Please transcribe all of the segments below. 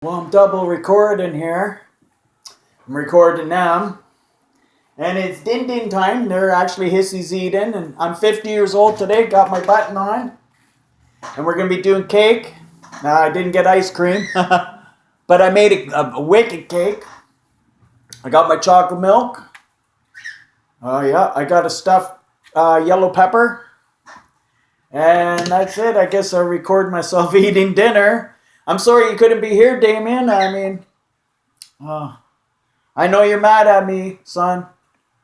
Well, I'm double recording here. I'm recording them. And it's din din time. They're actually Hissy's eating. And I'm 50 years old today. Got my button on. And we're going to be doing cake. Now, I didn't get ice cream. But I made a wicked cake. I got my chocolate milk. Yeah, I got a stuffed yellow pepper. And that's it. I guess I'll record myself eating dinner. I'm sorry you couldn't be here, Damien. I mean, I know you're mad at me, son.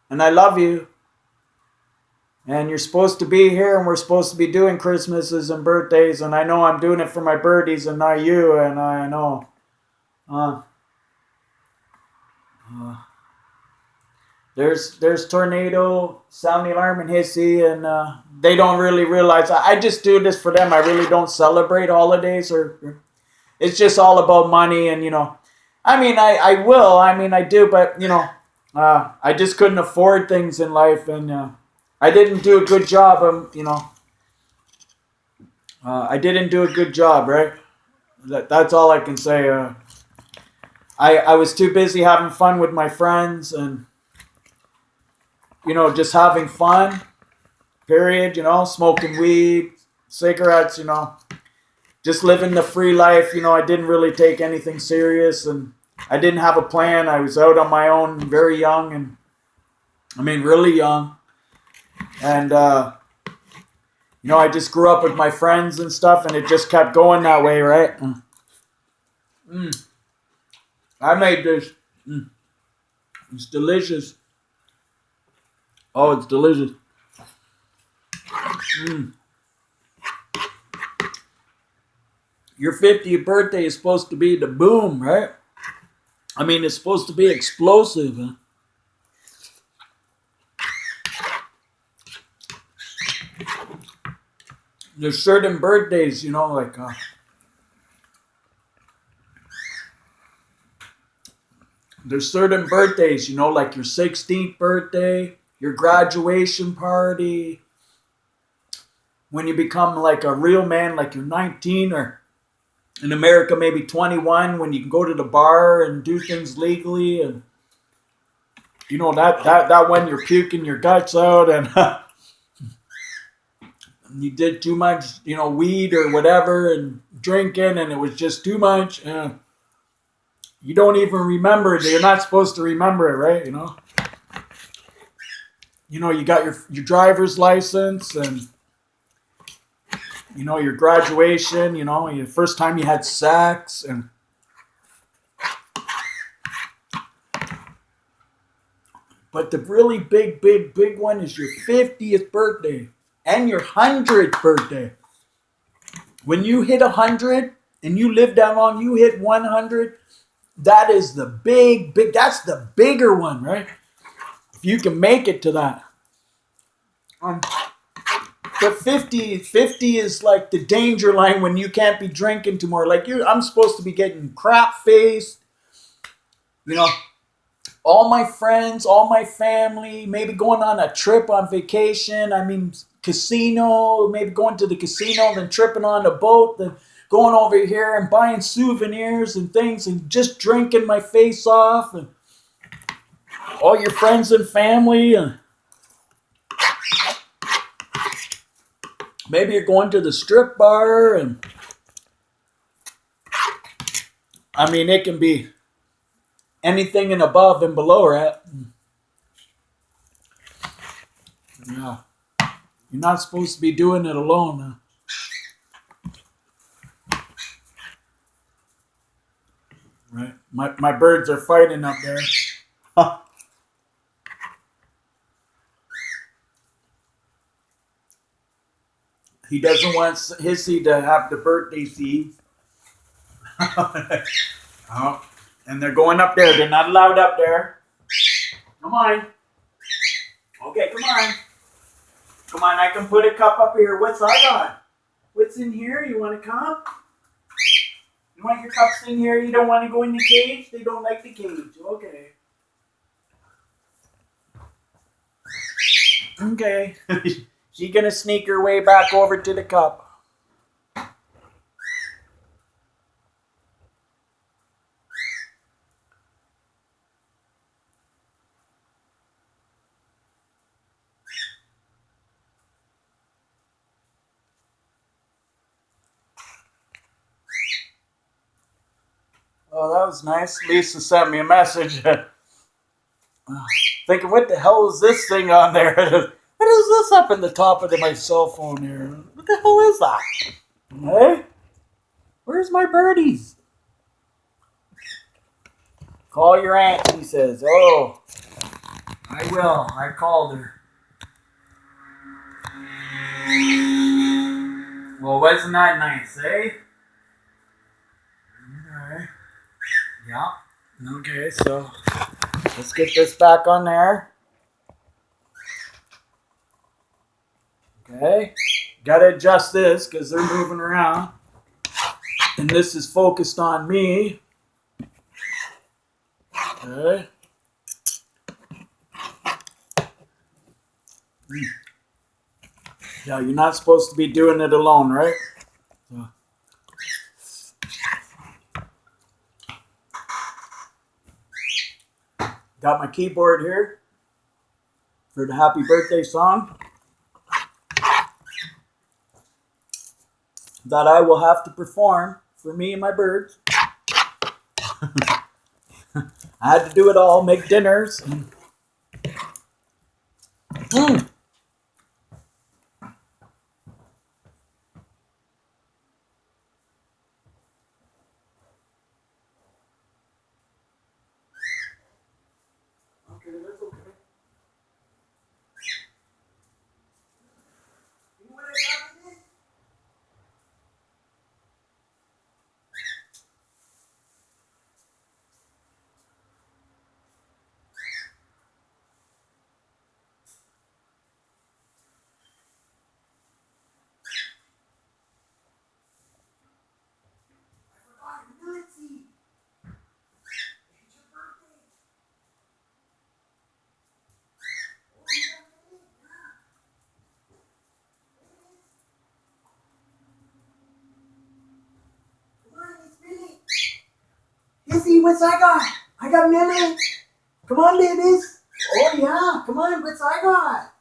And I love you. And you're supposed to be here, and we're supposed to be doing Christmases and birthdays. And I know I'm doing it for my birdies and not you. And I know. There's tornado, sound the alarm, and Hissy, and they don't really realize. I just do this for them. I really don't celebrate holidays, or it's just all about money, and I mean, I will. I mean, I do, but I just couldn't afford things in life, and I didn't do a good job. I didn't do a good job, right? That's all I can say. I was too busy having fun with my friends and just having fun. Period. Smoking weed, cigarettes. Just living the free life. I didn't really take anything serious, and I didn't have a plan. I was out on my own, very young, and I mean really young. And I just grew up with my friends and stuff, and it just kept going that way, right? I made this. It's delicious. Oh, it's delicious. Your 50th birthday is supposed to be the boom, right? I mean, it's supposed to be explosive. Huh? There's certain birthdays, like there's certain birthdays, like your 16th birthday, your graduation party, when you become like a real man, like you're 19, or in America maybe 21, when you can go to the bar and do things legally, and that when you're puking your guts out and you did too much, weed or whatever, and drinking, and it was just too much. You don't even remember it. You're not supposed to remember it, right? You got your driver's license, and your graduation. Your first time you had sex, and but the really big one is your 50th birthday and your 100th birthday. When you hit 100 and you live that long, you hit 100. That is the big. That's the bigger one, right? If you can make it to that. But 50 is like the danger line when you can't be drinking tomorrow. Like I'm supposed to be getting crap faced. All my friends, all my family, maybe going on a trip on vacation. I mean, casino, maybe going to the casino, then tripping on a boat, then going over here and buying souvenirs and things and just drinking my face off, and all your friends and family, and maybe you're going to the strip bar, and I mean, it can be anything and above and below, right? Yeah. You're not supposed to be doing it alone, huh? Right. My birds are fighting up there. He doesn't want Hissy to have the birthday seeds. Oh, and they're going up there. They're not allowed up there. Come on. Okay, come on. Come on, I can put a cup up here. What's I got? What's in here? You want a cup? You want your cups in here? You don't want to go in the cage? They don't like the cage. Okay. Okay. She's going to sneak her way back over to the cup. Oh, that was nice. Lisa sent me a message. Thinking, what the hell is this thing on there? What is this up in the top of my cell phone here? What the hell is that? Hey? Where's my birdies? Call your aunt, he says. Oh, I will. I called her. Well, wasn't that nice, eh? Alright. Yeah. Okay, so let's get this back on there. Okay. Gotta adjust this because they're moving around. And this is focused on me. Okay. Yeah, you're not supposed to be doing it alone, right? So. Got my keyboard here for the happy birthday song that I will have to perform for me and my birds. I had to do it all, make dinners. Okay, that's okay. You know what I got today? I forgot humility. It's your birthday. Oh, yeah, yeah. Come on, it's Millie. Hissy, what's I got? I got Millie. Come on, babies. Oh, yeah. Come on, what's I got?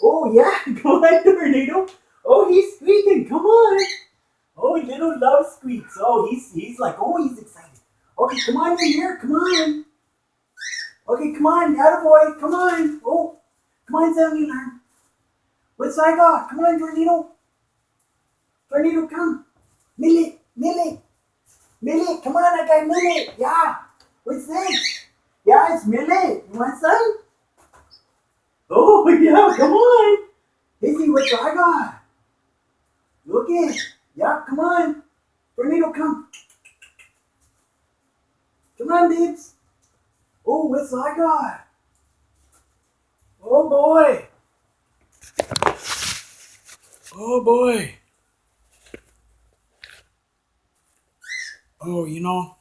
Oh, yeah. Come on, Tornado. Oh, he's squeaking. Come on. Oh, little love squeaks. Oh, he's like, oh, he's excited. Okay, come on in here. Come on. Okay, come on. Attaboy. Come on. Oh, come on, 79. What's I got? Come on, Tornado. Tornado, come. Millie. Millie. Millie, come on. I got Millie. Yeah. What's this? Yeah, it's Millie. You want some? Oh, yeah. Come on. Izzy, what's I got? Look it. Yeah, come on. Tornado, come. Come on, babes. Oh, what's I got? Oh, boy. Oh, boy. Oh, you know.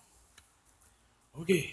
Okay.